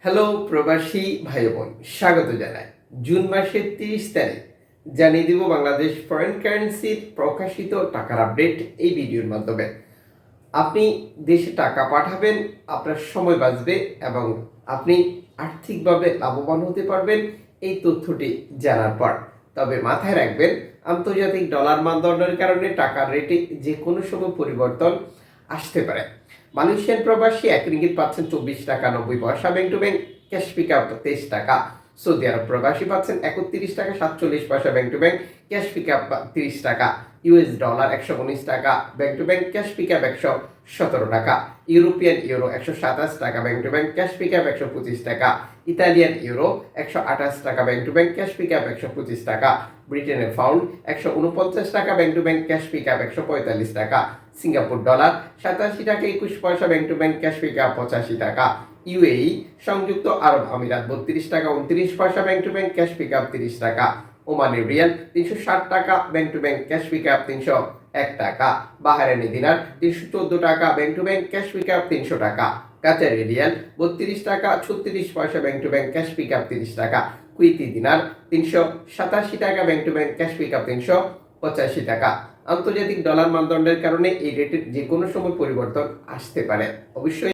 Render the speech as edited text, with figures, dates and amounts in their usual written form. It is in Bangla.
হ্যালো প্রবাসী ভাই বোন, স্বাগত জানাই। জুন মাসের 30 তারিখ জানিয়ে দিব বাংলাদেশ ফরেন কারেন্সির প্রকাশিত টাকার আপডেট এই ভিডিওর মাধ্যমে। আপনি দেশে টাকা পাঠাবেন, আপনার সময় বাঁচবে এবং আপনি আর্থিকভাবে লাভবান হতে পারবেন এই তথ্যটি জানার পর। তবে মাথায় রাখবেন, আন্তর্জাতিক ডলার মানদণ্ডের কারণে টাকার রেটে যে কোনো সময় পরিবর্তন আসতে পারে। মালয়েশিয়ান প্রবাসী 1 রিঙ্গিত পাচ্ছেন 24 টাকা 90 পয়সা bank to bank, cash pick up 23 টাকা। সৌদি আরব প্রবাসী পাচ্ছেন 31 টাকা 47 পয়সা bank to bank, cash pick up 30 টাকা। ইউএস ডলার 119 টাকা bank to bank, cash pick up 117 টাকা। ইউরোপিয়ান ইউরো 127 টাকা bank to bank, cash pick up 125 টাকা। ইতালিয়ান ইউরো 128 টাকা bank to bank, cash pick up 125 টাকা। ব্রিটেনের পাউন্ড 149 টাকা bank to bank, cash pick up 145 টাকা। সিঙ্গাপুর ডলার 87 টাকা 21 পয়সা bank to bank, cash pick up 85 টাকা। ইউএই সংযুক্ত আরব আমিরাত 32 টাকা 29 পয়সা bank to bank, cash pick up 30 টাকা। ওমানের রিয়াল 360 টাকা bank to bank, cash pick up 301 টাকা। বাহারাইনি দিনার 314 টাকা bank to bank, cash pick up 300 টাকা। কাতারি রিয়াল 32 টাকা 36 পয়সা bank to bank, cash pick up 30 টাকা। কুইতি দিনার 387 টাকা bank to bank, cash pick up 385 টাকা। আন্তর্জাতিক ডলার মানদণ্ডের কারণে এই রেটের যে কোনো সময় পরিবর্তন আসতে পারে। অবশ্যই